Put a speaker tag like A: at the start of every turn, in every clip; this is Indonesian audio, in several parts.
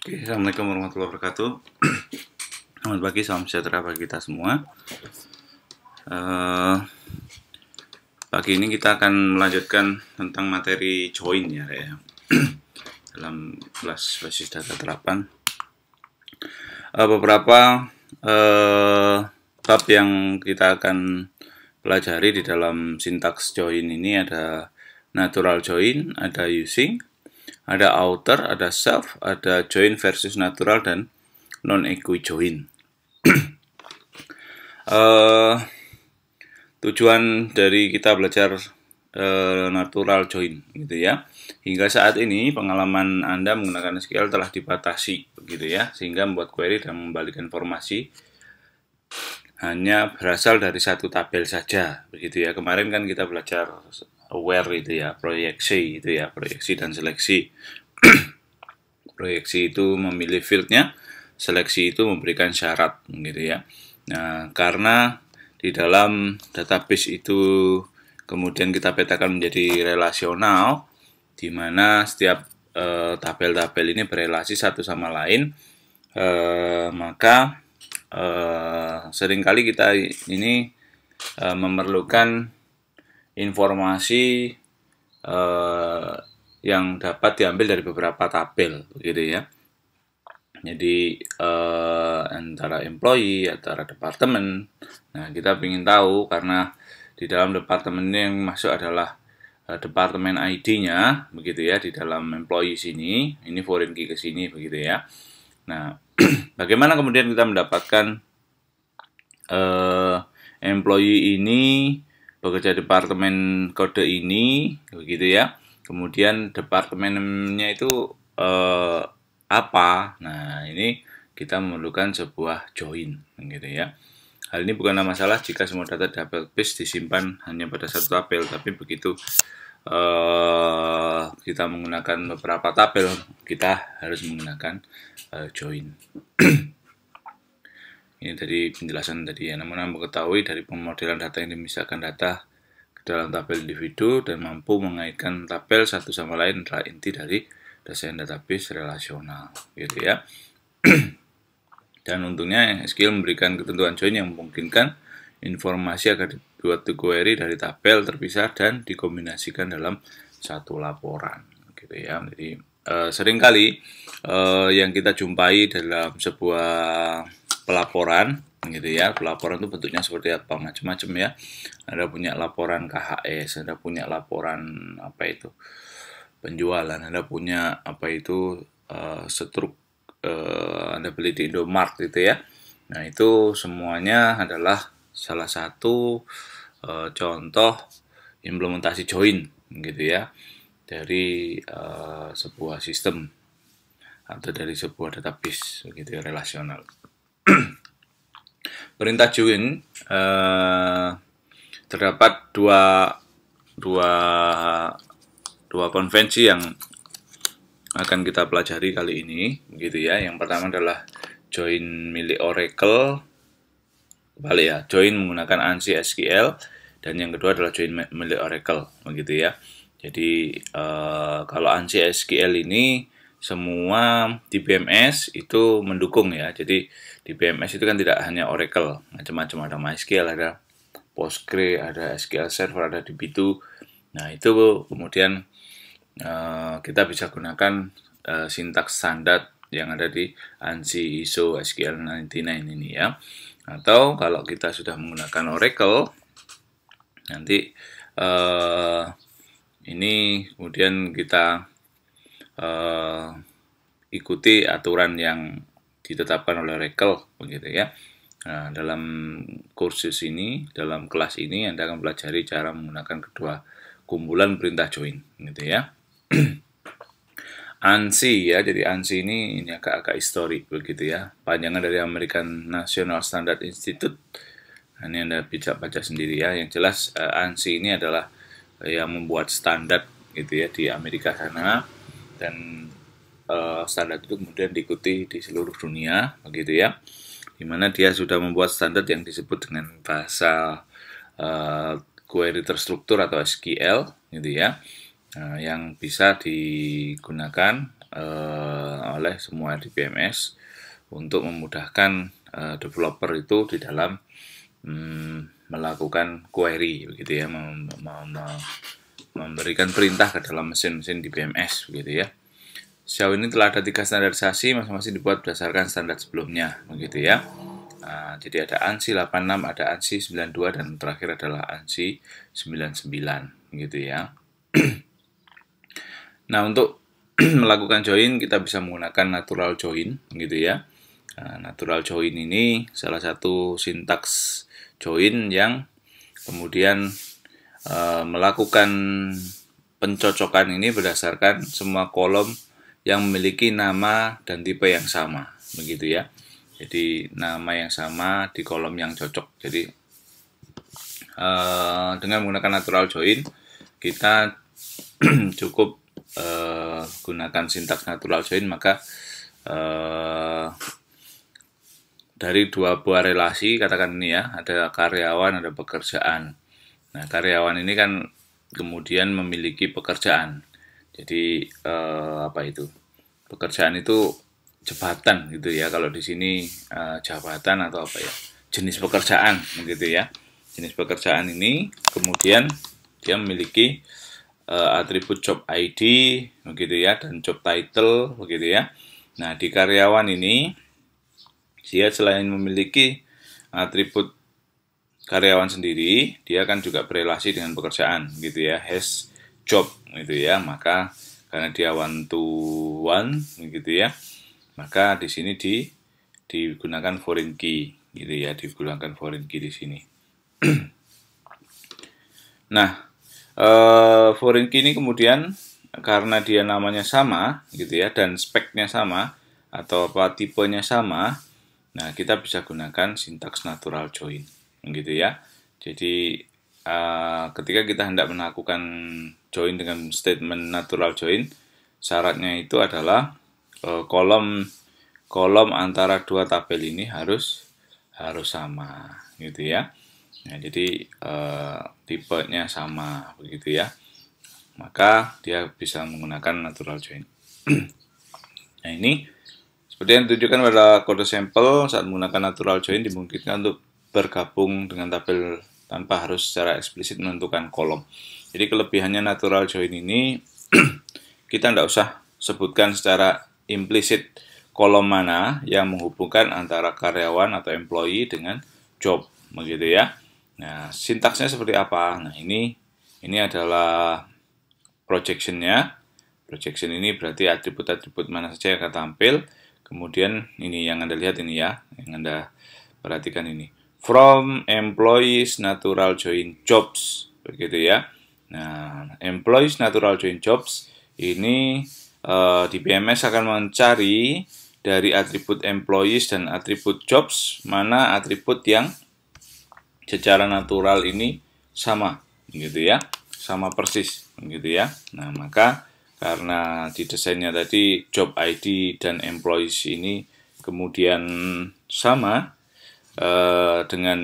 A: Oke, Assalamualaikum warahmatullahi wabarakatuh. Selamat pagi, salam sejahtera bagi kita semua. Pagi ini kita akan melanjutkan tentang materi join ya, dalam kelas basis data terapan. Beberapa bab yang kita akan pelajari di dalam sintaks join ini ada natural join, ada using, ada outer, ada self, ada join versus natural, dan non-equi join. Tujuan dari kita belajar natural join gitu ya. Hingga saat ini pengalaman Anda menggunakan SQL telah dibatasi begitu ya, sehingga membuat query dan membalikan informasi hanya berasal dari satu tabel saja begitu ya. Kemarin kan kita belajar aware itu ya, proyeksi itu ya, proyeksi dan seleksi. Proyeksi itu memilih fieldnya, seleksi itu memberikan syarat gitu ya. Nah, karena di dalam database itu kemudian kita petakan menjadi relasional, di mana setiap tabel-tabel ini berelasi satu sama lain, maka seringkali kita ini memerlukan informasi yang dapat diambil dari beberapa tabel, gitu ya. Jadi antara employee, antara departemen. Nah, kita ingin tahu karena di dalam departemen yang masuk adalah departemen ID-nya, begitu ya, di dalam employee sini, ini foreign key ke sini, begitu ya. Nah, bagaimana kemudian kita mendapatkan employee ini bekerja departemen kode ini, begitu ya. Kemudian departemennya itu apa? Nah, ini kita memerlukan sebuah join, gitu ya. Hal ini bukanlah masalah jika semua data database disimpan hanya pada satu tabel, tapi begitu kita menggunakan beberapa tabel, kita harus menggunakan join. Ini dari penjelasan tadi ya. Namun mengetahui dari pemodelan data yang dimisahkan data ke dalam tabel individu dan mampu mengaitkan tabel satu sama lain adalah inti dari desain database relasional, gitu ya. Dan untungnya SQL memberikan ketentuan join yang memungkinkan informasi agar dibuat query dari tabel terpisah dan dikombinasikan dalam satu laporan, gitu ya. Jadi seringkali yang kita jumpai dalam sebuah pelaporan, gitu ya. Pelaporan itu bentuknya seperti apa, macam-macam ya. Ada punya laporan KHS, ada punya laporan apa itu, penjualan, ada punya apa itu Anda beli di Indomart gitu ya. Nah, itu semuanya adalah salah satu contoh implementasi join gitu ya, dari sebuah sistem atau dari sebuah database begitu ya, relasional. Perintah join terdapat dua konvensi yang akan kita pelajari kali ini, gitu ya. Yang pertama adalah join milik Oracle, balik ya, join menggunakan ANSI SQL, dan yang kedua adalah join milik Oracle, begitu ya. Jadi kalau ANSI SQL ini semua di BMS itu mendukung ya. Jadi di BMS itu kan tidak hanya Oracle, macam-macam, ada MySQL, ada Postgre, ada SQL Server, ada DB2. Nah, itu kemudian kita bisa gunakan sintaks standar yang ada di ANSI ISO SQL 99 ini ya. Atau kalau kita sudah menggunakan Oracle, nanti ini kemudian kita ikuti aturan yang ditetapkan oleh Oracle, begitu ya. Nah, dalam kursus ini, dalam kelas ini, Anda akan pelajari cara menggunakan kedua kumpulan perintah join, gitu ya. ANSI ya, jadi ANSI ini agak-agak historik begitu ya, panjangan dari American National Standard Institute. Ini Anda bisa baca sendiri ya. Yang jelas ANSI ini adalah yang membuat standar gitu ya di Amerika sana, dan standar itu kemudian diikuti di seluruh dunia begitu ya, dimana dia sudah membuat standar yang disebut dengan bahasa query terstruktur atau SQL gitu ya. Yang bisa digunakan oleh semua DBMS untuk memudahkan developer itu di dalam melakukan query begitu ya, memberikan perintah ke dalam mesin-mesin DBMS begitu ya. Sejauh ini telah ada 3 standarisasi, masing-masing dibuat berdasarkan standar sebelumnya begitu ya. Jadi ada ANSI 86, ada ANSI 92, dan terakhir adalah ANSI 99 gitu ya. Nah, untuk melakukan join kita bisa menggunakan natural join gitu ya. Natural join ini salah satu sintaks join yang kemudian melakukan pencocokan ini berdasarkan semua kolom yang memiliki nama dan tipe yang sama begitu ya. Jadi nama yang sama di kolom yang cocok. Jadi dengan menggunakan natural join kita cukup gunakan sintaks natural join, maka dari dua buah relasi, katakan ini ya, ada karyawan, ada pekerjaan. Nah, karyawan ini kan kemudian memiliki pekerjaan. Jadi apa itu? Pekerjaan itu jabatan gitu ya. Kalau di sini jabatan atau apa ya? Jenis pekerjaan begitu ya. Jenis pekerjaan ini kemudian dia memiliki atribut job ID begitu ya, dan job title begitu ya. Nah, di karyawan ini dia selain memiliki atribut karyawan sendiri, dia kan juga berelasi dengan pekerjaan gitu ya, has job gitu ya. Maka karena dia one to one gitu ya, maka di sini digunakan foreign key gitu ya, digunakan foreign key di sini. Nah, foreign key ini kemudian karena dia namanya sama gitu ya, dan speknya sama atau apa tipenya sama, nah kita bisa gunakan sintaks natural join gitu ya. Jadi ketika kita hendak melakukan join dengan statement natural join, syaratnya itu adalah kolom antara dua tabel ini harus sama gitu ya. Nah, jadi tipenya sama begitu ya, maka dia bisa menggunakan natural join. Nah, ini seperti yang ditunjukkan pada kode sampel, saat menggunakan natural join dimungkinkan untuk bergabung dengan tabel tanpa harus secara eksplisit menentukan kolom. Jadi kelebihannya natural join ini kita tidak usah sebutkan secara implisit kolom mana yang menghubungkan antara karyawan atau employee dengan job begitu ya. Nah, sintaksnya seperti apa? Nah, ini adalah projection-nya. Projection ini berarti atribut-atribut mana saja yang akan tampil. Kemudian ini yang Anda lihat ini ya, yang Anda perhatikan ini. From employees natural join jobs, begitu ya. Nah, employees natural join jobs ini di BMS akan mencari dari atribut employees dan atribut jobs mana atribut yang secara natural ini sama, gitu ya, sama persis, gitu ya. Nah, maka karena di desainnya tadi job ID dan employees ini kemudian sama dengan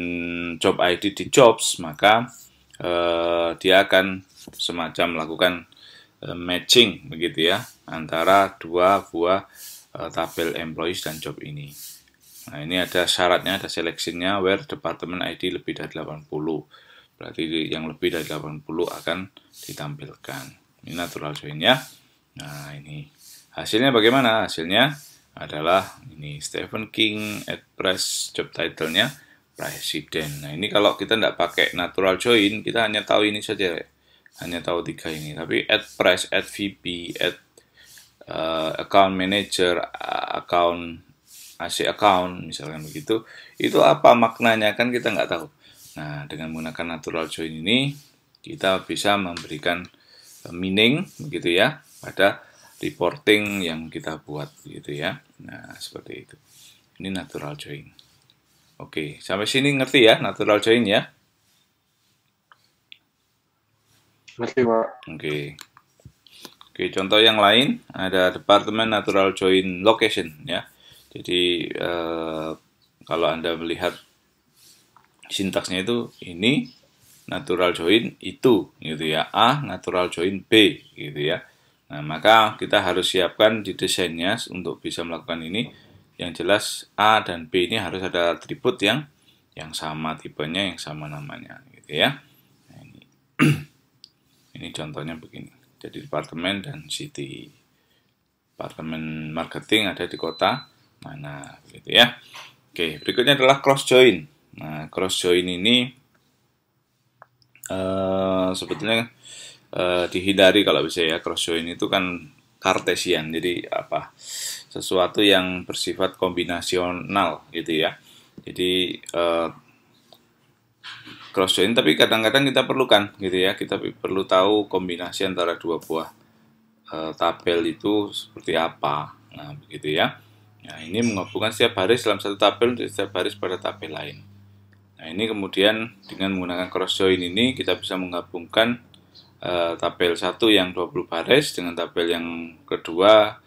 A: job ID di jobs, maka dia akan semacam melakukan matching begitu ya antara dua buah tabel employees dan job ini. Nah, ini ada syaratnya, ada seleksinya where department ID lebih dari 80. Berarti yang lebih dari 80 akan ditampilkan. Ini natural join ya. Nah, ini hasilnya bagaimana? Hasilnya adalah ini Stephen King at press, job title-nya President. Nah, ini kalau kita tidak pakai natural join, kita hanya tahu ini saja, hanya tahu 3 ini. Tapi at press, at VP, at account manager, account AC account misalkan begitu, itu apa maknanya kan kita nggak tahu. Nah, dengan menggunakan natural join ini kita bisa memberikan meaning begitu ya pada reporting yang kita buat gitu ya. Nah, seperti itu. Ini natural join. Oke, sampai sini ngerti ya natural join ya?
B: Ngerti, Pak.
A: Oke, contoh yang lain ada department natural join location ya. Jadi kalau Anda melihat sintaksnya itu ini natural join itu gitu ya, A natural join B gitu ya. Nah, maka kita harus siapkan di desainnya untuk bisa melakukan ini. Yang jelas A dan B ini harus ada atribut yang sama tipenya, yang sama namanya, gitu ya. Nah, ini contohnya begini. Jadi departemen dan city. Departemen marketing ada di kota mana, gitu ya. Oke, berikutnya adalah cross join. Nah, cross join ini sebetulnya dihindari kalau bisa ya. Cross join itu kan kartesian, jadi apa? Sesuatu yang bersifat kombinasional gitu ya. Jadi cross join, tapi kadang-kadang kita perlukan gitu ya. Kita perlu tahu kombinasi antara dua buah tabel itu seperti apa. Nah, begitu ya. Nah, ini menggabungkan setiap baris dalam satu tabel untuk setiap baris pada tabel lain. Nah, ini kemudian dengan menggunakan cross join ini kita bisa menggabungkan tabel 1 yang 20 baris dengan tabel yang kedua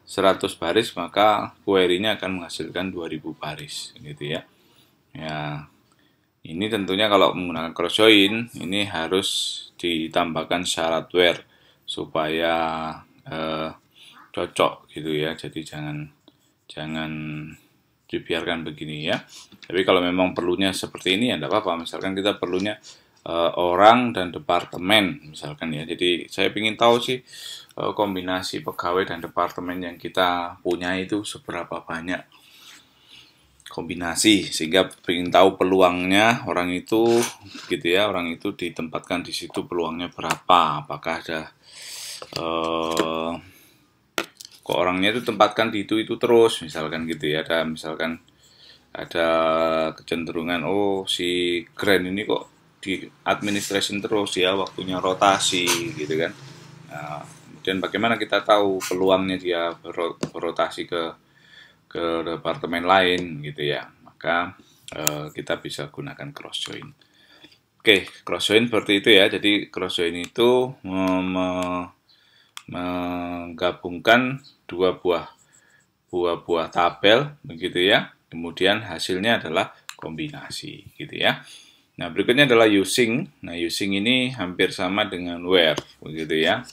A: 100 baris, maka query-nya akan menghasilkan 2000 baris gitu ya. Ya, ini tentunya kalau menggunakan cross join ini harus ditambahkan syarat where supaya cocok gitu ya. Jadi jangan dibiarkan begini ya. Tapi kalau memang perlunya seperti ini ya tidak apa-apa. Misalkan kita perlunya orang dan departemen misalkan ya. Jadi saya ingin tahu sih kombinasi pegawai dan departemen yang kita punya itu seberapa banyak kombinasi, sehingga ingin tahu peluangnya orang itu gitu ya. Orang itu ditempatkan di situ peluangnya berapa, apakah ada kok orangnya itu tempatkan di itu terus misalkan gitu ya. Ada misalkan ada kecenderungan si Grand ini kok di administration terus ya, waktunya rotasi gitu kan. Nah, kemudian bagaimana kita tahu peluangnya dia berotasi ke departemen lain gitu ya. Maka kita bisa gunakan cross join. Oke, cross join seperti itu ya. Jadi cross join itu menggabungkan dua buah tabel begitu ya. Kemudian hasilnya adalah kombinasi gitu ya. Nah, berikutnya adalah using. Nah, using ini hampir sama dengan where begitu ya.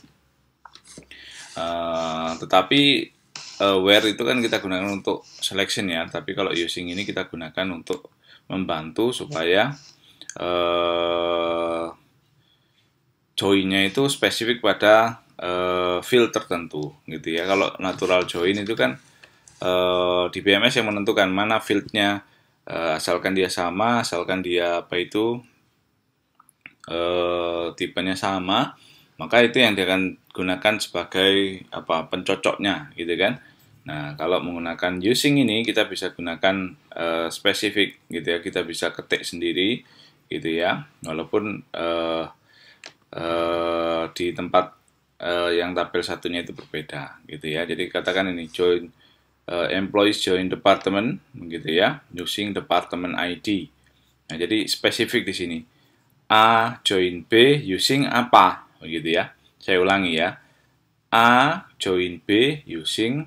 A: Tetapi where itu kan kita gunakan untuk selection ya, tapi kalau using ini kita gunakan untuk membantu supaya join-nya itu spesifik pada field tertentu gitu ya. Kalau natural join itu kan di BMS yang menentukan mana field-nya, asalkan dia sama, asalkan dia tipenya sama, maka itu yang dia akan gunakan sebagai pencocoknya gitu kan. Nah, kalau menggunakan using ini kita bisa gunakan spesifik gitu ya, kita bisa ketik sendiri gitu ya, walaupun di tempat yang tabel satunya itu berbeda gitu ya. Jadi katakan ini join employees join department gitu ya, using department ID. Nah, jadi spesifik di sini. A join B using apa begitu ya. Saya ulangi ya. A join B using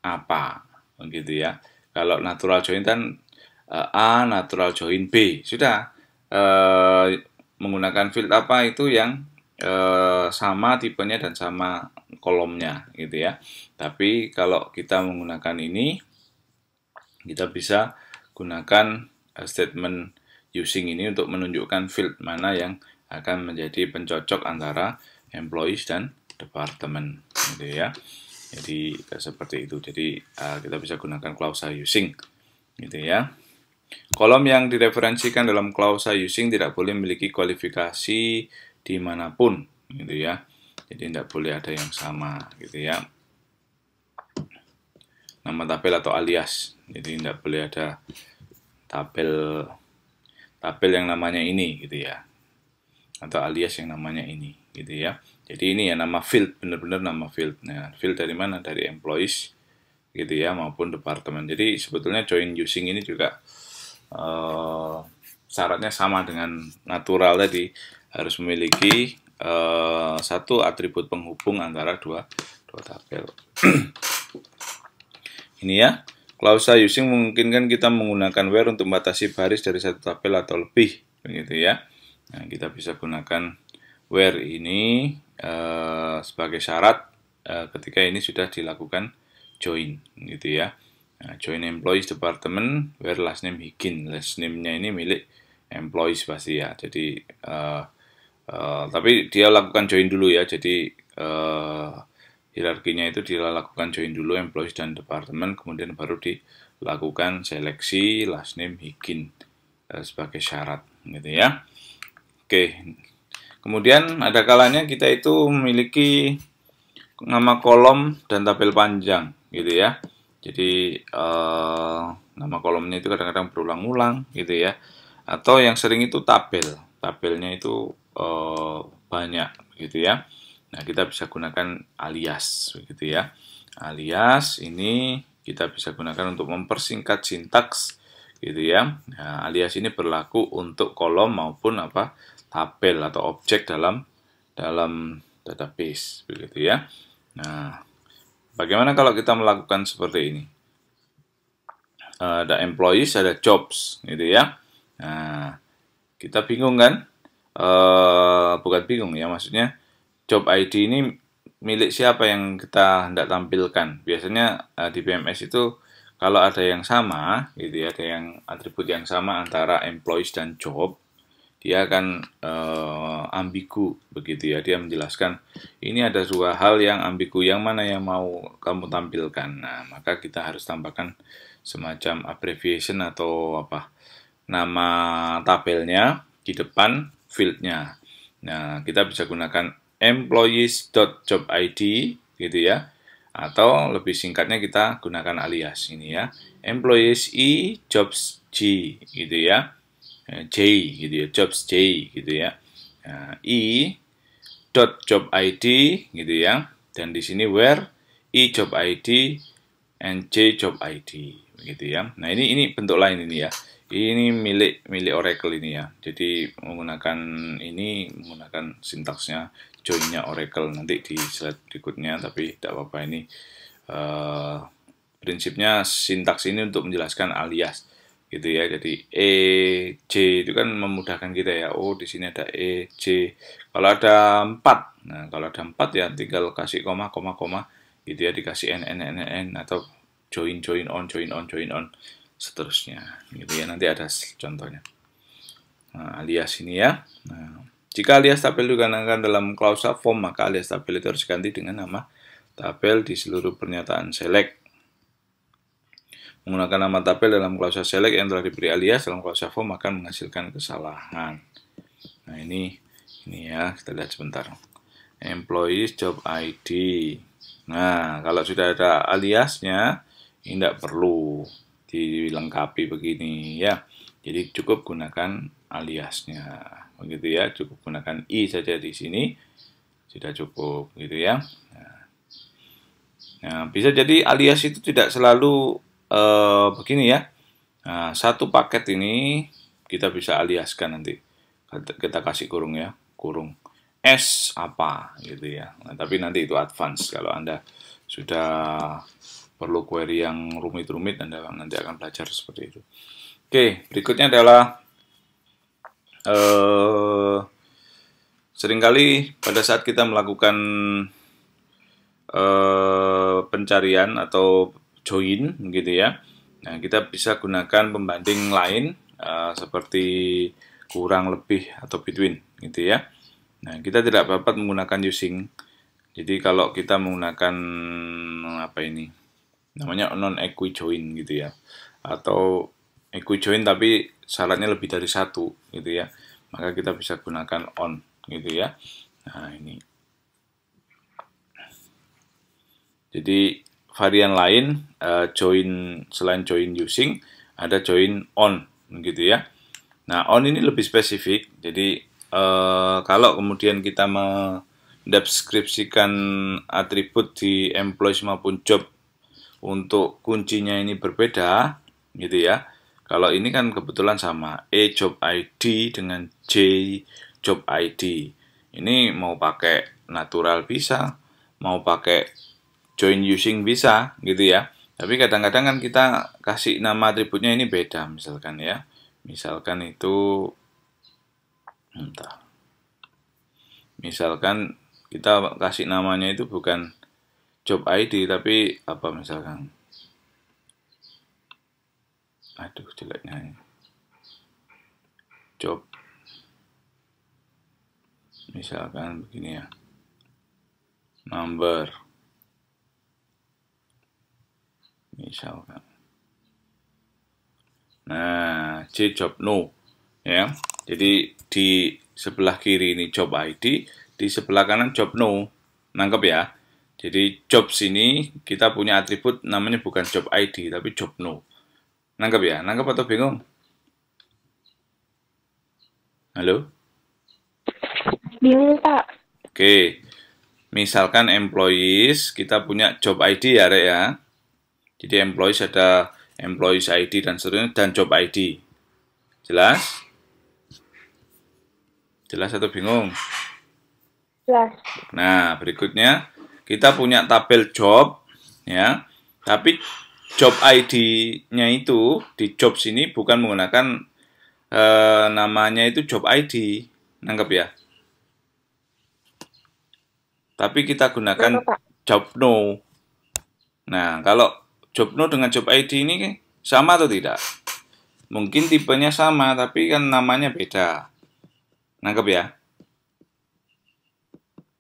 A: apa begitu ya. Kalau natural join kan A natural join B. Sudah menggunakan field apa itu yang sama tipenya dan sama kolomnya gitu ya. Tapi kalau kita menggunakan ini, kita bisa gunakan statement using ini untuk menunjukkan field mana yang akan menjadi pencocok antara employees dan department gitu ya. Jadi seperti itu. Jadi kita bisa gunakan klausa using gitu ya. Kolom yang direferensikan dalam klausa using tidak boleh memiliki kualifikasi dimanapun gitu ya. Jadi tidak boleh ada yang sama gitu ya. Nama tabel atau alias. Jadi tidak boleh ada tabel yang namanya ini gitu ya. Atau alias yang namanya ini gitu ya. Jadi ini ya nama field, benar-benar nama field. Nah, field dari mana? Dari employees gitu ya, maupun departemen. Jadi sebetulnya join using ini juga syaratnya sama dengan natural tadi, harus memiliki satu atribut penghubung antara dua tabel. Ini ya, klausa using memungkinkan kita menggunakan where untuk membatasi baris dari satu tabel atau lebih, begitu ya. Nah, kita bisa gunakan where ini sebagai syarat ketika ini sudah dilakukan join gitu ya. Nah, join employees department where last name Higgin. Last name-nya ini milik employees pasti ya. Jadi tapi dia lakukan join dulu ya. Jadi hierarkinya itu dia lakukan join dulu employees dan department, kemudian baru dilakukan seleksi last name Higgin sebagai syarat gitu ya. Oke. Kemudian ada kalanya kita itu memiliki nama kolom dan tabel panjang gitu ya. Jadi nama kolomnya itu kadang-kadang berulang-ulang gitu ya. Atau yang sering itu tabelnya itu banyak gitu ya. Nah, kita bisa gunakan alias begitu ya. Alias ini kita bisa gunakan untuk mempersingkat sintaks gitu ya. Nah, alias ini berlaku untuk kolom maupun tabel atau objek dalam database begitu ya. Nah, bagaimana kalau kita melakukan seperti ini? Ada employees, ada jobs gitu ya. Nah, kita bingung kan? Bukan bingung ya, maksudnya job ID ini milik siapa yang kita hendak tampilkan. Biasanya di BMS itu kalau ada yang sama gitu ya, ada yang atribut yang sama antara employees dan job, dia akan ambigu begitu ya. Dia menjelaskan ini ada dua hal yang ambigu, yang mana yang mau kamu tampilkan. Nah, maka kita harus tambahkan semacam abbreviation atau nama tabelnya di depan fieldnya. Nah, kita bisa gunakan employees.jobid gitu ya, atau lebih singkatnya kita gunakan alias ini ya, employees i jobs j gitu ya, j gitu ya, jobs j gitu ya, nah, i dot job id gitu ya, dan di sini where i job id and j job id gitu ya. Nah, ini bentuk lain ini ya. Ini milik Oracle ini ya. Jadi menggunakan sintaksnya join-nya Oracle nanti di slide berikutnya, tapi tidak apa-apa, ini prinsipnya sintaks ini untuk menjelaskan alias gitu ya. Jadi E, J itu kan memudahkan kita ya. Oh, di sini ada E, J. Kalau ada 4, nah kalau ada 4 ya tinggal kasih koma gitu ya, dikasih n atau join on seterusnya gitu ya. Nanti ada contohnya. Nah, alias ini ya. Nah, jika alias tabel digunakan dalam klausa form, maka alias tabel itu harus diganti dengan nama tabel di seluruh pernyataan select. Menggunakan nama tabel dalam klausa select yang telah diberi alias dalam klausa form akan menghasilkan kesalahan. Nah, ini ya, kita lihat sebentar. Employees job ID. Nah, kalau sudah ada aliasnya, ini tidak perlu dilengkapi begini ya. Jadi cukup gunakan aliasnya, begitu ya. Cukup gunakan i saja di sini, sudah cukup, gitu ya. Nah, bisa jadi alias itu tidak selalu begini ya. Nah, satu paket ini kita bisa aliaskan nanti. Kita kasih kurung ya, kurung S apa gitu ya. Nah, tapi nanti itu advance. Kalau Anda sudah perlu query yang rumit-rumit, Anda nanti akan belajar seperti itu. Oke, berikutnya adalah seringkali pada saat kita melakukan pencarian atau join gitu ya. Nah, kita bisa gunakan pembanding lain seperti kurang lebih atau between gitu ya. Nah, kita tidak dapat menggunakan using. Jadi kalau kita menggunakan namanya non-equi-join gitu ya, atau equi-join tapi syaratnya lebih dari satu gitu ya, maka kita bisa gunakan on gitu ya. Nah, ini. Jadi varian lain join, selain join using ada join on gitu ya. Nah, on ini lebih spesifik. Jadi kalau kemudian kita mendeskripsikan atribut di employees maupun job untuk kuncinya ini berbeda gitu ya. Kalau ini kan kebetulan sama, E job ID dengan J job ID. Ini mau pakai natural bisa, mau pakai join using bisa gitu ya. Tapi kadang-kadang kan kita kasih nama atributnya ini beda misalkan ya. Misalkan itu misalkan kita kasih namanya itu bukan job ID tapi apa misalkan, aduh jeleknya ini. Job misalkan begini ya, number misalkan, nah J job no ya, jadi di sebelah kiri ini job ID, di sebelah kanan job no, nangkep ya. Jadi job sini kita punya atribut namanya bukan job ID tapi job no, nangkep ya, nangkep atau bingung? Halo?
B: Bingung, Pak.
A: Oke, misalkan employees, kita punya job ID ya, Rek ya. Jadi employees ada employees ID dan seterusnya, dan job ID. Jelas? Jelas atau bingung?
B: Jelas.
A: Nah, berikutnya kita punya tabel job, ya. Tapi job ID-nya itu di job sini bukan menggunakan namanya itu job ID, nangkep ya? Tapi kita gunakan
B: Nangkep, Pak.
A: job no. Nah, kalau job no dengan job ID ini sama atau tidak? Mungkin tipenya sama, tapi kan namanya beda. Nangkep ya?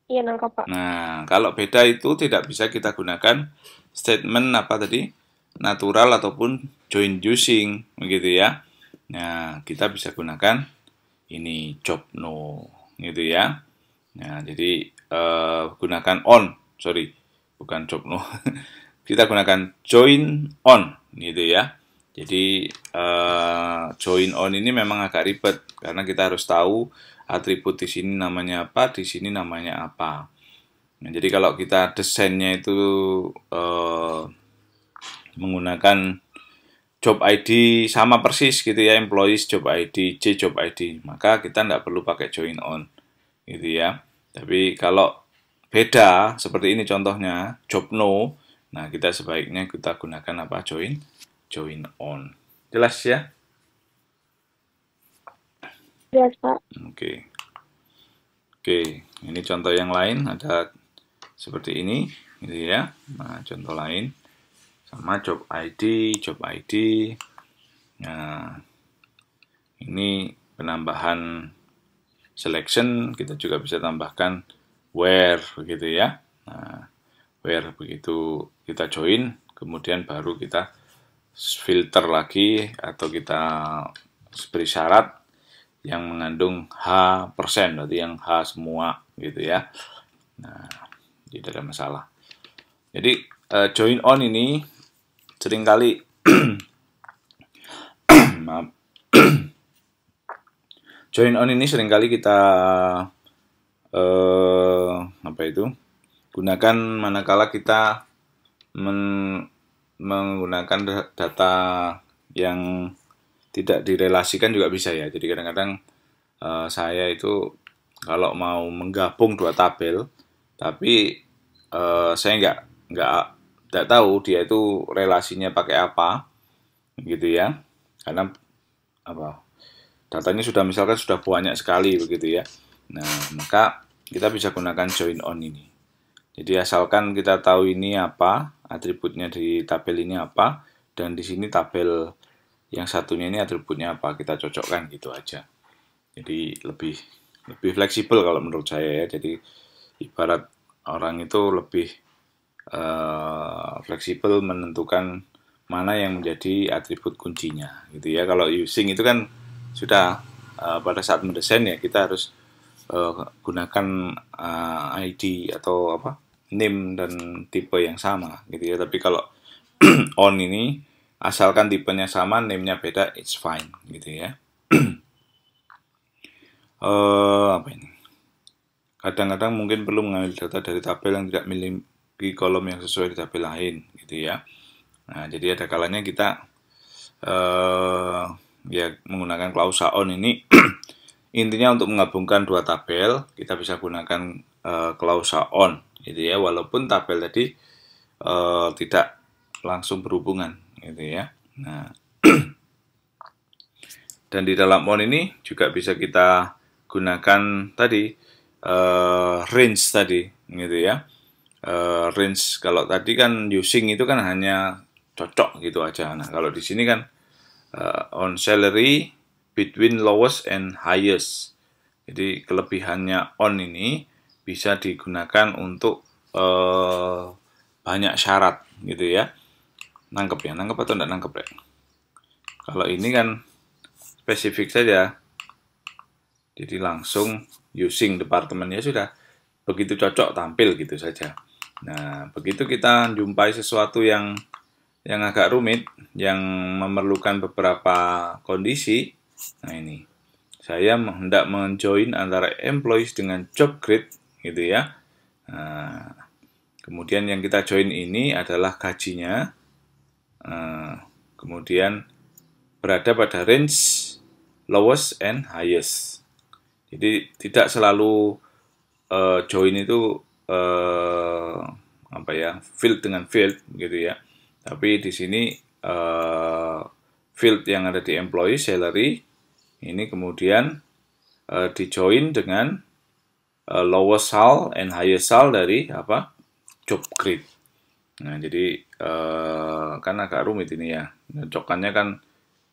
B: Iya, nangkep, Pak.
A: Nah, kalau beda itu tidak bisa kita gunakan statement apa tadi? Natural ataupun join using, begitu ya. Nah, kita bisa gunakan ini job no, gitu ya. Nah, jadi gunakan on, sorry, bukan job no. Kita gunakan join on, gitu ya. Jadi join on ini memang agak ribet karena kita harus tahu atribut di sini namanya apa, di sini namanya apa. Nah, jadi kalau kita desainnya itu menggunakan job ID sama persis gitu ya, employees job ID, J job ID, maka kita tidak perlu pakai join on, gitu ya. Tapi kalau beda seperti ini contohnya job no, nah kita sebaiknya kita gunakan apa, join on. Jelas ya?
B: Jelas, Pak.
A: Oke, ini contoh yang lain ada seperti ini, gitu ya. Nah, contoh lain sama job ID. Nah, ini penambahan selection, kita juga bisa tambahkan where, begitu ya. Nah, where begitu kita join, kemudian baru kita filter lagi atau kita beri syarat yang mengandung H%, berarti yang H semua, gitu ya. Nah, tidak ada masalah. Jadi join on ini seringkali maaf. Join on ini seringkali kita apa itu? Gunakan manakala kita menggunakan data yang tidak direlasikan juga bisa ya. Jadi kadang-kadang saya itu kalau mau menggabung dua tabel, tapi saya nggak tahu dia itu relasinya pakai apa, gitu ya. Karena apa? Datanya sudah misalkan sudah banyak sekali begitu ya. Nah, maka kita bisa gunakan join on ini. Jadi asalkan kita tahu ini apa, atributnya di tabel ini apa, dan di sini tabel yang satunya ini atributnya apa, kita cocokkan gitu aja. Jadi lebih fleksibel kalau menurut saya ya. Jadi ibarat orang itu lebih fleksibel menentukan mana yang menjadi atribut kuncinya gitu ya. Kalau using itu kan sudah pada saat mendesain ya kita harus gunakan ID atau apa, name dan tipe yang sama gitu ya. Tapi kalau on ini asalkan tipenya sama, name-nya beda, it's fine gitu ya. Apa ini? Kadang-kadang mungkin perlu mengambil data dari tabel yang tidak memiliki kolom yang sesuai di tabel lain gitu ya. Nah, jadi ada kalanya kita ya menggunakan klausa on ini intinya untuk menggabungkan dua tabel, kita bisa gunakan klausa on gitu ya, walaupun tabel tadi tidak langsung berhubungan gitu ya. Nah, dan di dalam on ini juga bisa kita gunakan tadi range tadi gitu ya. range. Kalau tadi kan using itu kan hanya cocok gitu aja. Nah, kalau di sini kan on salary between lowest and highest. Jadi kelebihannya on ini bisa digunakan untuk banyak syarat gitu ya. Nangkep atau enggak nangkep ya? Kalau ini kan spesifik saja. Jadi langsung using departemennya sudah begitu cocok tampil gitu saja. Nah, begitu kita jumpai sesuatu yang agak rumit, yang memerlukan beberapa kondisi. Nah, ini saya hendak menjoin antara employees dengan job grade gitu ya. Nah, kemudian yang kita join ini adalah gajinya. Kemudian berada pada range lowest and highest. Jadi tidak selalu join itu field dengan field gitu ya. Tapi di sini field yang ada di employee salary ini kemudian di join dengan lowest sal and highest sal dari job grade. Nah, jadi kan agak rumit ini ya. Cocokannya kan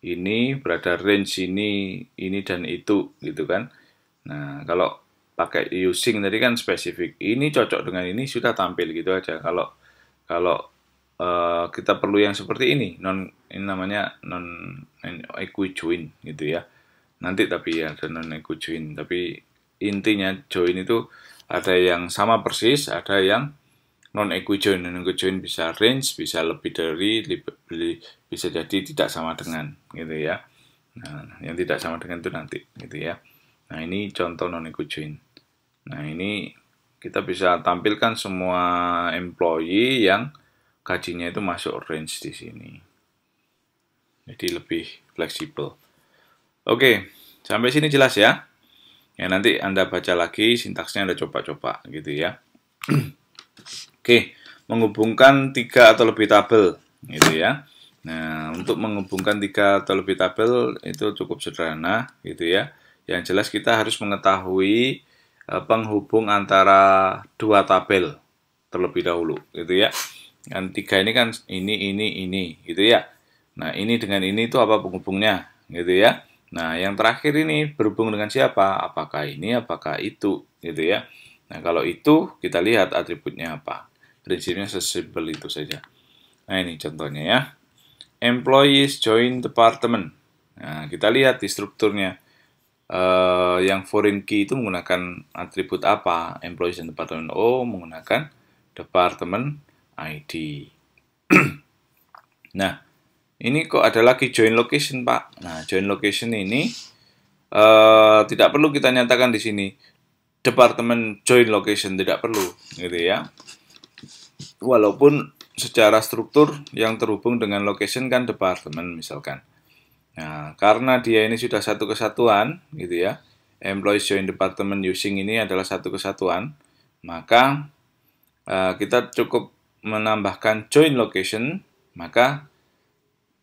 A: ini berada range ini dan itu gitu kan. Nah, kalau pakai using tadi kan spesifik. Ini cocok dengan ini sudah tampil gitu aja. Kalau kita perlu yang seperti ini, ini namanya non equijoin gitu ya. Nanti tapi ya ada non equijoin. Tapi intinya join itu ada yang sama persis, ada yang non equijoin. Non equijoin bisa range, bisa lebih dari, bisa jadi tidak sama dengan gitu ya. Nah, yang tidak sama dengan itu nanti gitu ya. Nah, ini contoh non equijoin. Nah, ini kita bisa tampilkan semua employee yang gajinya itu masuk range di sini. Jadi lebih fleksibel. Oke, sampai sini jelas ya. Ya, nanti Anda baca lagi sintaksnya, Anda coba-coba gitu ya. Oke, menghubungkan 3 atau lebih tabel gitu ya. Nah, untuk menghubungkan 3 atau lebih tabel itu cukup sederhana gitu ya. Yang jelas kita harus mengetahui penghubung antara 2 tabel terlebih dahulu gitu ya. Kan 3 ini kan ini gitu ya. Nah, ini dengan ini itu apa penghubungnya gitu ya. Nah, yang terakhir ini berhubung dengan siapa? Apakah ini, apakah itu gitu ya. Nah, kalau itu kita lihat atributnya apa. Prinsipnya sesimpel itu saja. Nah, ini contohnya ya. Employees join department. Nah, kita lihat di strukturnya. Yang foreign key itu menggunakan atribut apa? Employees dan department O menggunakan department ID. Nah, ini kok ada lagi join location, Pak. Nah, join location ini tidak perlu kita nyatakan di sini department join location, tidak perlu gitu ya. Walaupun secara struktur yang terhubung dengan location kan department misalkan. Nah, karena dia ini sudah satu kesatuan, gitu ya, employees join department using ini adalah satu kesatuan, maka kita cukup menambahkan join location, maka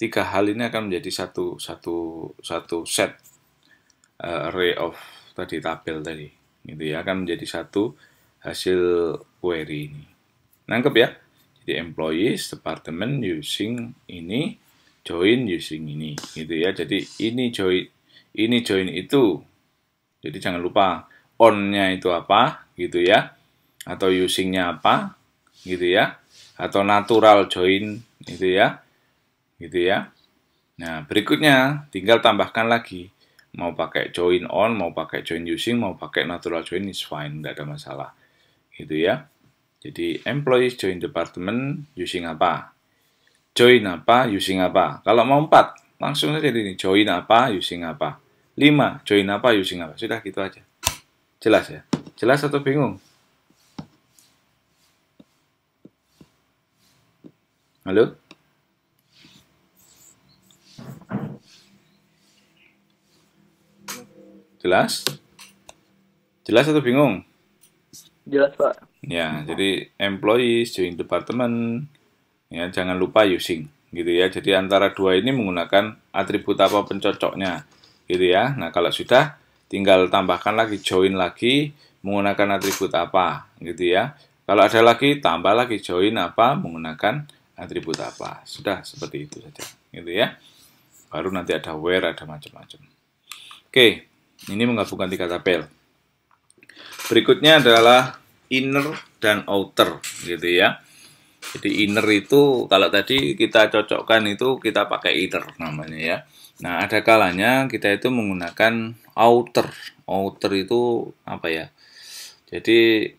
A: 3 hal ini akan menjadi satu set array of tadi tabel tadi, gitu ya, akan menjadi satu hasil query ini. Nangkep ya? Jadi employees department using ini join using ini gitu ya. Jadi ini join itu. Jadi jangan lupa on-nya itu apa gitu ya. Atau using-nya apa gitu ya. Atau natural join gitu ya. Gitu ya. Nah, berikutnya tinggal tambahkan lagi. Mau pakai join on, mau pakai join using, mau pakai natural join is fine, tidak ada masalah. Gitu ya. Jadi employees join department using apa? Join apa, using apa. Kalau mau 4, langsung saja ini. Join apa, using apa. 5, join apa, using apa. Sudah gitu aja. Jelas ya? Jelas atau bingung? Halo? Jelas? Jelas atau bingung?
C: Jelas, Pak.
A: Ya, jadi employees join department. Ya, jangan lupa using gitu ya. Jadi antara 2 ini menggunakan atribut apa pencocoknya gitu ya. Nah, kalau sudah tinggal tambahkan lagi join lagi menggunakan atribut apa gitu ya. Kalau ada lagi, tambah lagi join apa, menggunakan atribut apa. Sudah seperti itu saja, gitu ya. Baru nanti ada where, ada macam-macam. Oke, ini menggabungkan 3 tabel. Berikutnya adalah inner dan outer, gitu ya. Jadi inner itu kalau tadi kita cocokkan itu kita pakai inner namanya ya. Nah, ada kalanya kita itu menggunakan outer. Outer itu apa ya? Jadi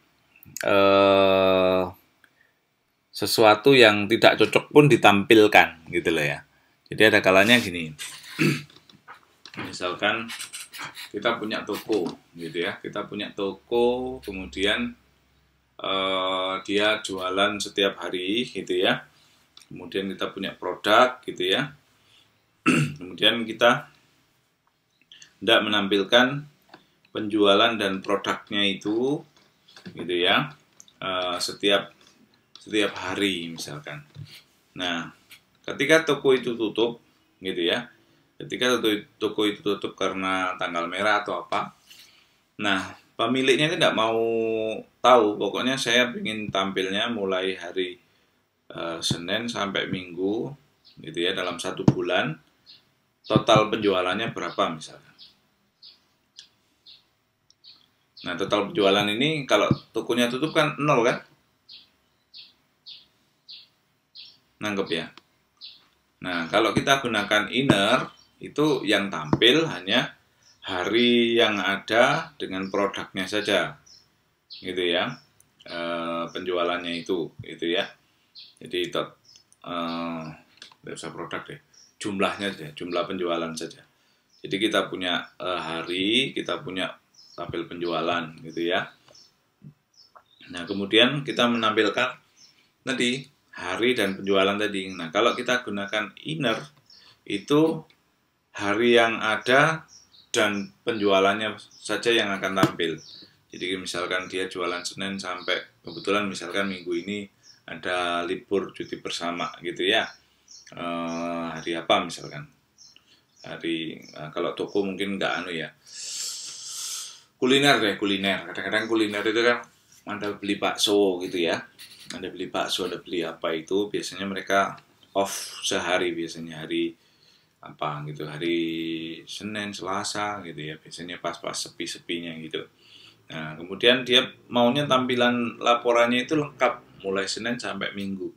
A: sesuatu yang tidak cocok pun ditampilkan gitu loh ya. Jadi ada kalanya gini. Misalkan kita punya toko gitu ya. Kita punya toko, kemudian dia jualan setiap hari gitu ya. Kemudian kita punya produk gitu ya. Kemudian kita tidak menampilkan penjualan dan produknya itu gitu ya, setiap hari misalkan. Nah, ketika toko itu tutup gitu ya, ketika toko itu tutup karena tanggal merah atau apa, nah pemiliknya tidak mau tahu, pokoknya saya ingin tampilnya mulai hari Senin sampai Minggu gitu ya, dalam 1 bulan total penjualannya berapa misalkan. Nah, total penjualan ini kalau tokonya tutup kan 0 kan? Nangkep ya? Nah, kalau kita gunakan inner, itu yang tampil hanya hari yang ada dengan produknya saja. Gitu ya. Penjualannya itu, gitu ya. Jadi tidak usah produk deh. Jumlahnya saja, jumlah penjualan saja. Jadi kita punya hari, kita punya tabel penjualan gitu ya. Nah, kemudian kita menampilkan tadi hari dan penjualan tadi. Nah, kalau kita gunakan inner itu hari yang ada dan penjualannya saja yang akan tampil. Jadi misalkan dia jualan Senin sampai kebetulan misalkan minggu ini ada libur cuti bersama gitu ya. Hari apa misalkan? Hari kalau toko mungkin nggak ya. Kuliner deh, kuliner. Kadang-kadang kuliner itu kan Anda beli bakso gitu ya. Anda beli bakso, Anda beli apa itu, biasanya mereka off sehari, biasanya hari apa gitu, hari Senin, Selasa gitu ya. Biasanya pas-pas sepi-sepinya gitu. Nah, kemudian dia maunya tampilan laporannya itu lengkap, mulai Senin sampai Minggu.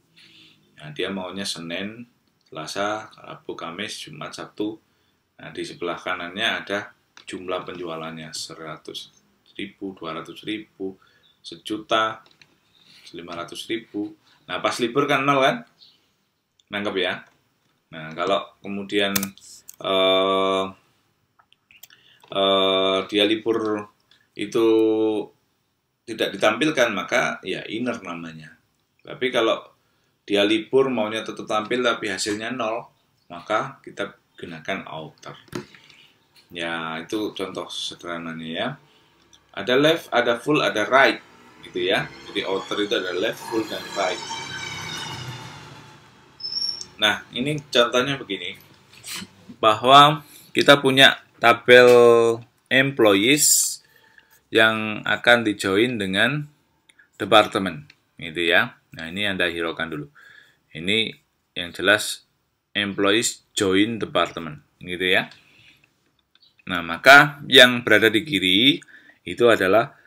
A: Nah, dia maunya Senin, Selasa, Rabu, Kamis, Jumat, Sabtu. Nah, di sebelah kanannya ada jumlah penjualannya 100.000, 200.000, sejuta, 500.000. Nah, pas libur kan 0 kan? Nangkep ya? Nah, kalau kemudian dia libur itu tidak ditampilkan, maka ya inner namanya. Tapi kalau dia libur maunya tetap tampil tapi hasilnya 0, maka kita gunakan outer. Ya, itu contoh sederhananya ya. Ada left, ada full, ada right gitu ya. Jadi outer itu ada left, full, dan right. Nah, ini contohnya begini. Bahwa kita punya tabel employees yang akan dijoin dengan departemen gitu ya. Nah, ini Anda hiraukan dulu. Ini yang jelas employees join department gitu ya. Nah, maka yang berada di kiri itu adalah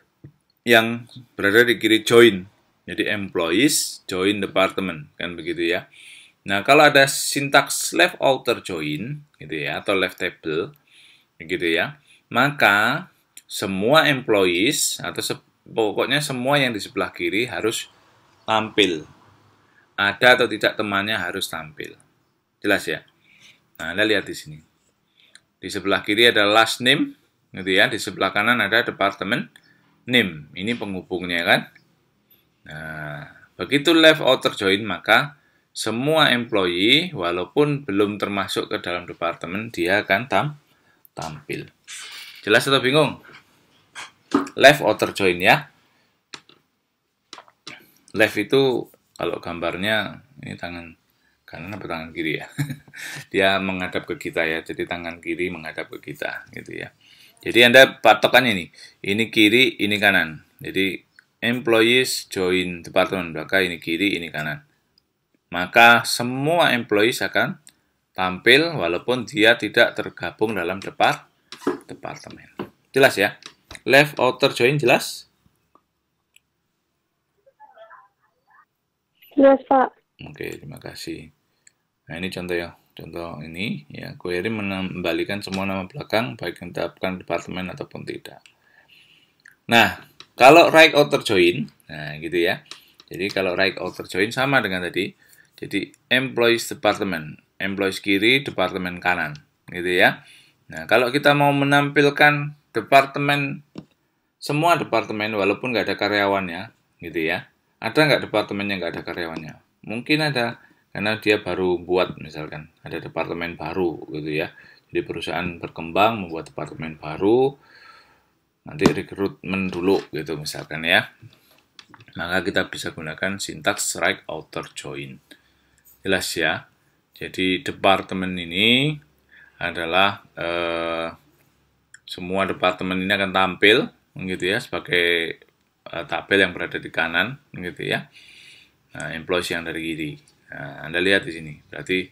A: yang berada di kiri join. Jadi employees join department, kan begitu ya. Nah, kalau ada sintaks left outer join gitu ya, atau left table gitu ya, maka semua employees atau pokoknya semua yang di sebelah kiri harus tampil. Ada atau tidak temannya harus tampil. Jelas ya? Nah, Anda lihat di sini. Di sebelah kiri ada last name, gitu ya. Di sebelah kanan ada department name. Ini penghubungnya kan. Nah, begitu left outer join, maka semua employee, walaupun belum termasuk ke dalam departemen, dia akan tampil. Jelas atau bingung? Left outer join ya. Left itu kalau gambarnya ini tangan kanan apa tangan kiri ya. Dia menghadap ke kita ya. Jadi tangan kiri menghadap ke kita gitu ya. Jadi Anda patokannya ini kiri, ini kanan. Jadi employees join department, maka ini kiri, ini kanan. Maka semua employees akan tampil walaupun dia tidak tergabung dalam departemen. Jelas ya? Left outer join jelas?
B: Jelas, Pak.
A: Oke, terima kasih. Nah, ini contoh ya. Contoh ini ya, query mengembalikan semua nama belakang baik yang ditetapkan departemen ataupun tidak. Nah, kalau right outer join, nah gitu ya. Jadi kalau right outer join sama dengan tadi. Jadi employees department, employees kiri, departemen kanan, gitu ya. Nah, kalau kita mau menampilkan departemen, semua departemen walaupun nggak ada karyawannya, gitu ya. Ada nggak departemen yang nggak ada karyawannya? Mungkin ada, karena dia baru buat misalkan, ada departemen baru, gitu ya. Jadi perusahaan berkembang membuat departemen baru, nanti rekrutmen dulu, gitu misalkan ya. Maka kita bisa gunakan sintaks right outer join. Jelas ya. Jadi departemen ini adalah semua departemen ini akan tampil gitu ya sebagai tabel yang berada di kanan gitu ya. Nah, employees yang dari kiri. Nah, Anda lihat di sini. Berarti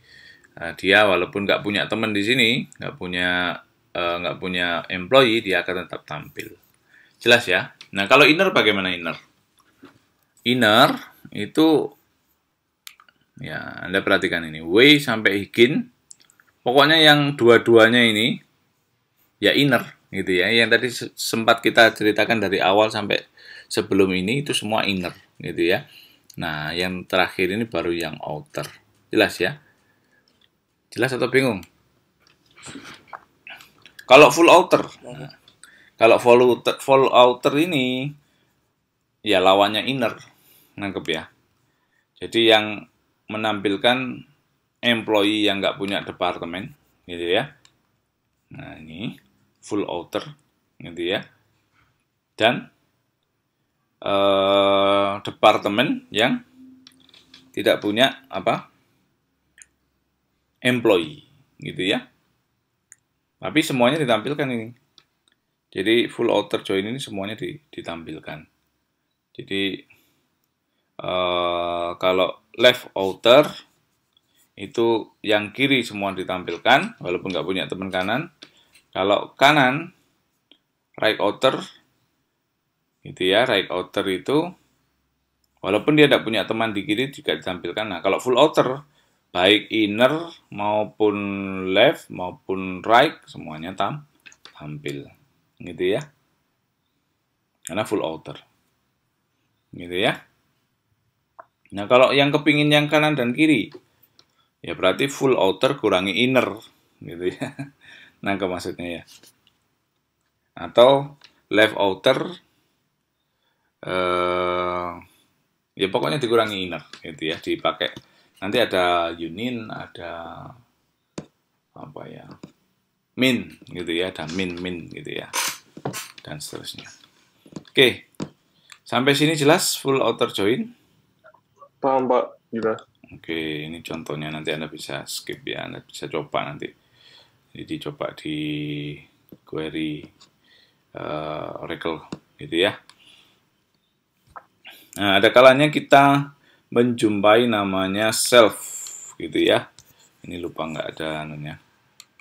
A: dia walaupun nggak punya teman di sini, nggak punya employee, dia akan tetap tampil. Jelas ya. Nah, kalau inner bagaimana inner? Inner itu ya, Anda perhatikan ini, Wei sampai Higin, pokoknya yang dua-duanya ini, ya inner, gitu ya. Yang tadi sempat kita ceritakan dari awal sampai sebelum ini, itu semua inner, gitu ya. Nah, yang terakhir ini baru yang outer. Jelas ya? Jelas atau bingung? Kalau full outer, nah, kalau full outer ini, ya lawannya inner, nangkep ya. Jadi yang menampilkan employee yang nggak punya departemen, gitu ya. Nah, ini full outer, gitu ya. Dan departemen yang tidak punya employee, gitu ya. Tapi semuanya ditampilkan ini. Jadi full outer join ini semuanya ditampilkan. Jadi kalau left outer itu yang kiri semua ditampilkan walaupun nggak punya teman kanan. Kalau kanan right outer gitu ya, right outer itu walaupun dia tidak punya teman di kiri juga ditampilkan. Nah, kalau full outer baik inner maupun left maupun right semuanya tampil gitu ya. Karena full outer. Gitu ya. Nah, kalau yang kepingin yang kanan dan kiri, ya berarti full outer kurangi inner, gitu ya. Nangkep maksudnya ya. Atau left outer, ya pokoknya dikurangi inner, gitu ya. Dipakai. Nanti ada union, ada apa ya, min, gitu ya. Ada min, gitu ya. Dan seterusnya. Oke, sampai sini jelas full outer join.
C: Paham, Pak. Jelas.
A: Oke, ini contohnya, nanti Anda bisa skip ya, Anda bisa coba nanti. Jadi dicoba di query Oracle gitu ya. Nah, ada kalanya kita menjumpai namanya self gitu ya. Ini lupa nggak ada anunya.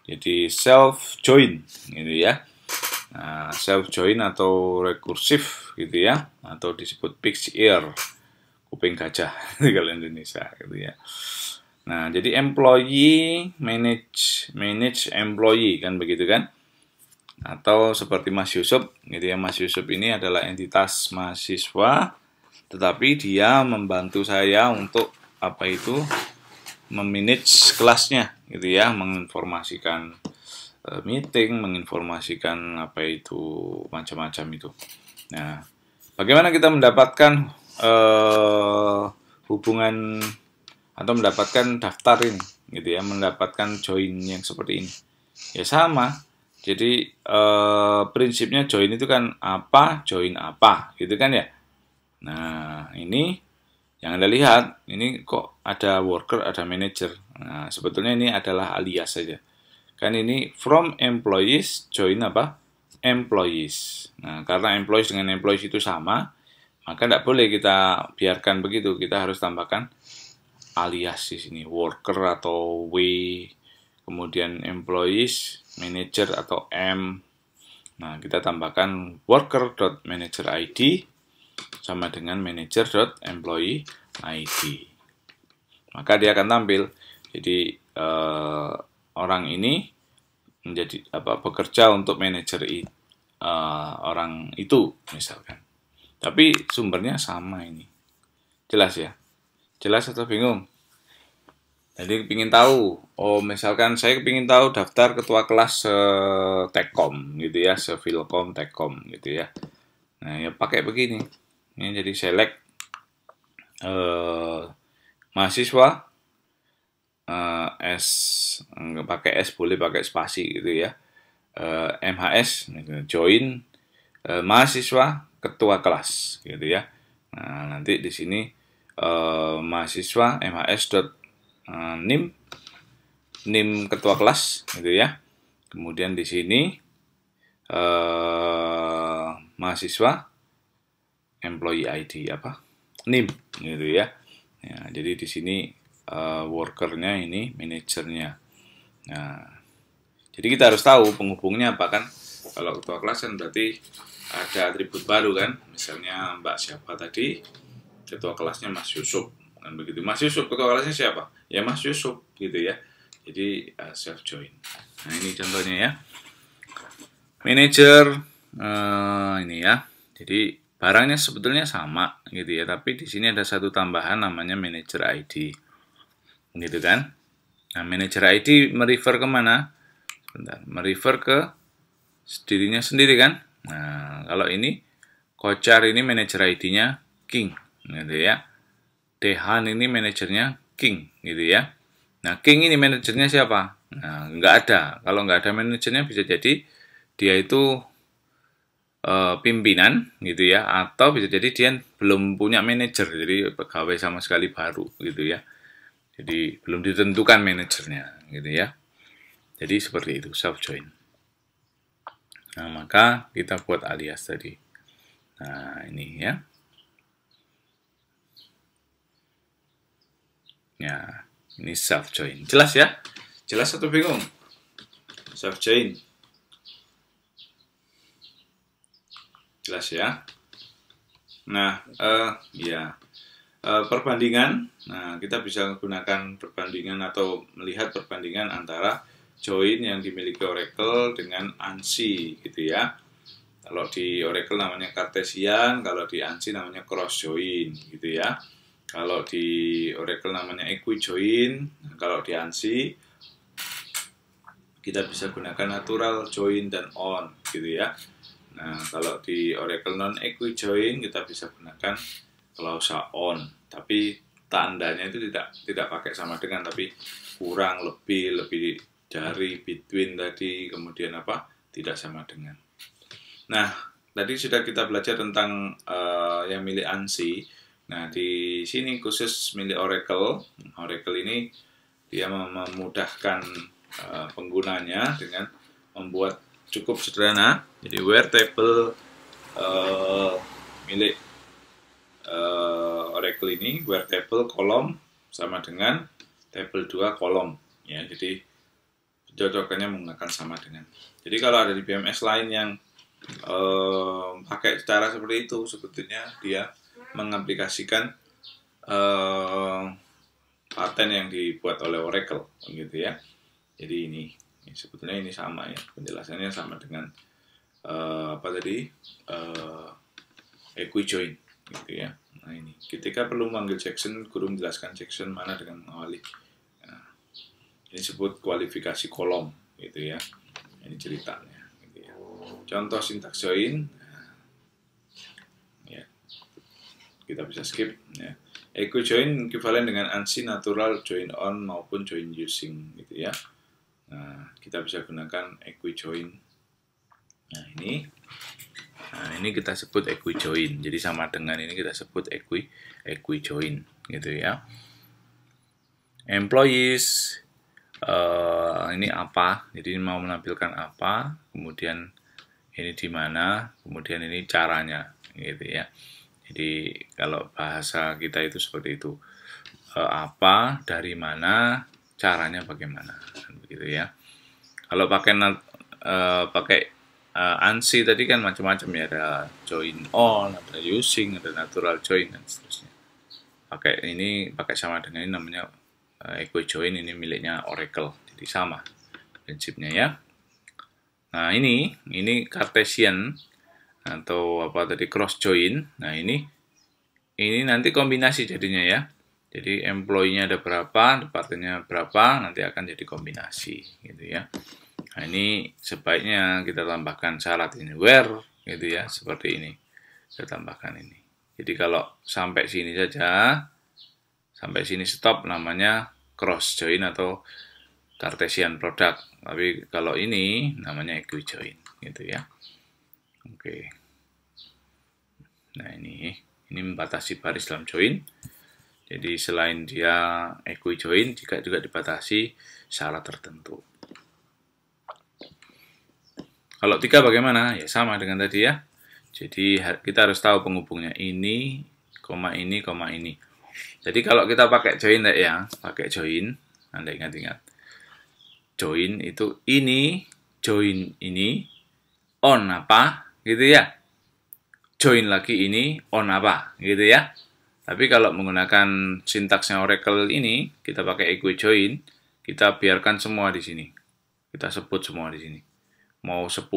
A: Jadi self join gitu ya. Nah, self join atau rekursif gitu ya, atau disebut pig's ear, kuping gajah kalau Indonesia gitu ya. Nah, jadi employee manage employee kan begitu kan? Atau seperti Mas Yusuf gitu ya. Mas Yusuf ini adalah entitas mahasiswa, tetapi dia membantu saya untuk memanage kelasnya gitu ya, menginformasikan meeting, menginformasikan macam-macam itu. Nah, bagaimana kita mendapatkan hubungan atau mendapatkan daftar ini gitu ya, mendapatkan join yang seperti ini ya sama. Jadi prinsipnya join itu kan join apa gitu kan ya. Nah, ini yang Anda lihat ini kok ada worker, ada manager. Nah, sebetulnya ini adalah alias saja kan, ini from employees join employees. Nah, karena employees dengan employees itu sama, Maka tidak boleh kita biarkan begitu, kita harus tambahkan alias di sini, worker atau W, kemudian employees, manager atau M. Nah, kita tambahkan worker.manager.id sama dengan manager.employee.id. Maka dia akan tampil. Jadi orang ini menjadi bekerja untuk manajer orang itu misalkan. Tapi sumbernya sama ini. Jelas ya? Jelas atau bingung? Jadi ingin tahu, misalkan saya ingin tahu daftar ketua kelas Tekom gitu ya, Filkom Tekom gitu ya. Nah, ya pakai begini. Ini jadi select mahasiswa S, nggak pakai S, boleh pakai spasi gitu ya. MHS join mahasiswa ketua kelas gitu ya. Nah, nanti di sini mahasiswa nim ketua kelas gitu ya. Kemudian di sini mahasiswa employee ID nim gitu ya. Ya, jadi di sini workernya ini manajernya. Nah, jadi kita harus tahu penghubungnya apa kan. Kalau ketua kelas kan berarti ada atribut baru kan. Misalnya Mbak siapa tadi, ketua kelasnya Mas Yusuf. Kan begitu. Mas Yusuf, ketua kelasnya siapa? Ya Mas Yusuf gitu ya. Jadi self join. Nah, ini contohnya ya. Manager ini ya. Jadi barangnya sebetulnya sama gitu ya, tapi di sini ada satu tambahan namanya manager ID. Gitu kan? Nah, manager ID merefer kemana? Sebentar, merefer ke dirinya sendiri kan? Nah, kalau ini Kocar ini manager ID-nya King, gitu ya. Dehan ini manajernya King, gitu ya. Nah, King ini manajernya siapa? Nah, nggak ada. Kalau nggak ada manajernya bisa jadi dia itu pimpinan, gitu ya. Atau bisa jadi dia belum punya manajer, jadi pegawai sama sekali baru, gitu ya. Jadi belum ditentukan manajernya, gitu ya. Jadi seperti itu, self join. Nah, maka kita buat alias tadi. Nah, ini ya. Ya, ini self join. Jelas ya? Jelas atau bingung? Self join. Jelas ya? Nah, ya. Perbandingan. Nah, kita bisa menggunakan perbandingan atau melihat perbandingan antara join yang dimiliki Oracle dengan ANSI gitu ya. Kalau di Oracle namanya Cartesian, kalau di ANSI namanya cross join gitu ya. Kalau di Oracle namanya equi-join, kalau di ANSI kita bisa gunakan natural join dan on gitu ya. Nah, kalau di Oracle non-equi-join kita bisa gunakan klausa on, tapi tandanya itu tidak pakai sama dengan, tapi kurang lebih dari between tadi, kemudian tidak sama dengan. Nah, tadi sudah kita belajar tentang yang milik ANSI. Nah, di sini khusus milik Oracle ini dia memudahkan penggunanya dengan membuat cukup sederhana. Jadi where table milik Oracle ini, where table kolom sama dengan table 2 kolom ya. Jadi cocokannya menggunakan sama dengan. Jadi kalau ada di BMS lain yang pakai cara seperti itu, sebetulnya dia mengaplikasikan paten yang dibuat oleh Oracle gitu ya. Jadi ini sebetulnya ini sama ya, penjelasannya sama dengan equi-join gitu ya. Nah, ini ketika perlu memanggil Jackson, guru menjelaskan Jackson mana dengan mengawali. Nah, ini disebut kualifikasi kolom gitu ya. Ini ceritanya gitu ya. Contoh sintaks join, ya kita bisa skip ya. Equi-join equivalen dengan ANSI natural join on maupun join using gitu ya. Nah, kita bisa gunakan equi-join. Nah, ini kita sebut equi-join. Jadi sama dengan ini kita sebut equi-join gitu ya. Employees ini apa? Jadi mau menampilkan apa? Kemudian ini di mana? Kemudian ini caranya gitu ya. Jadi kalau bahasa kita itu seperti itu. Apa, dari mana, caranya bagaimana, begitu ya. Kalau pakai ANSI tadi kan macam-macam ya, ada join on, ada using, ada natural join dan seterusnya. Pakai sama dengan ini namanya equal join, ini miliknya Oracle. Jadi sama prinsipnya ya. Nah, ini Cartesian atau apa tadi, cross join. Nah, ini nanti kombinasi jadinya ya. Jadi employee-nya ada berapa, departmentnya berapa, nanti akan jadi kombinasi gitu ya. Nah, ini sebaiknya kita tambahkan syarat ini where gitu ya, seperti ini. Saya tambahkan ini. Jadi kalau sampai sini saja, sampai sini stop, namanya cross join atau Cartesian product. Tapi kalau ini namanya equi join gitu ya. Oke. Nah, ini membatasi baris dalam join. Jadi selain dia equi join, juga dibatasi syarat tertentu. Kalau 3 bagaimana? Ya sama dengan tadi ya. Jadi kita harus tahu penghubungnya ini, koma ini, koma ini. Jadi kalau kita pakai join ya, pakai join, Anda ingat-ingat. Join itu ini, join ini, on apa, gitu ya. Join lagi ini, on apa, gitu ya. Tapi kalau menggunakan sintaksnya Oracle ini, kita pakai equi join, kita biarkan semua di sini. Kita sebut semua di sini. Mau 10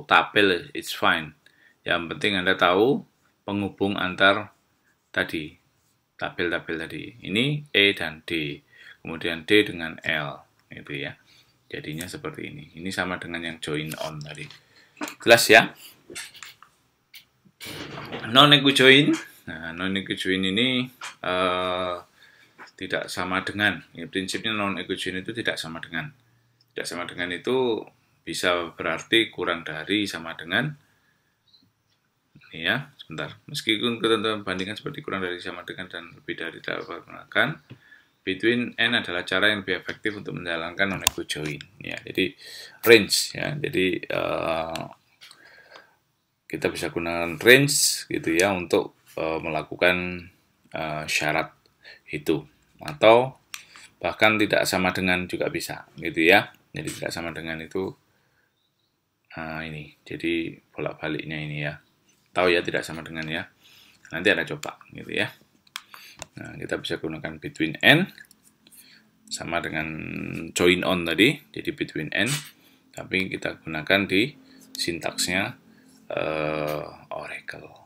A: tabel, it's fine. Yang penting Anda tahu penghubung antar tadi, tabel-tabel tadi. Ini E dan D, kemudian D dengan L, gitu ya. Jadinya seperti ini. Ini sama dengan yang join on tadi. Jelas ya? Non-equi join. Nah, non-equi join ini tidak sama dengan, ya, prinsipnya non-equi join itu tidak sama dengan. Tidak sama dengan itu bisa berarti kurang dari, sama dengan. Ini ya, sebentar. Meskipun kita bandingkan seperti kurang dari, sama dengan, dan lebih dari dapat menggunakan. Between and adalah cara yang lebih efektif untuk menjalankan non-equi join. Ya, jadi range ya. Jadi kita bisa gunakan range gitu ya untuk melakukan syarat itu, atau bahkan tidak sama dengan juga bisa gitu ya. Jadi tidak sama dengan itu ini, jadi bolak-baliknya ini ya, tahu ya, tidak sama dengan ya, nanti ada coba gitu ya. Nah, kita bisa gunakan between and sama dengan join on tadi, jadi between and, tapi kita gunakan di sintaksnya Oracle.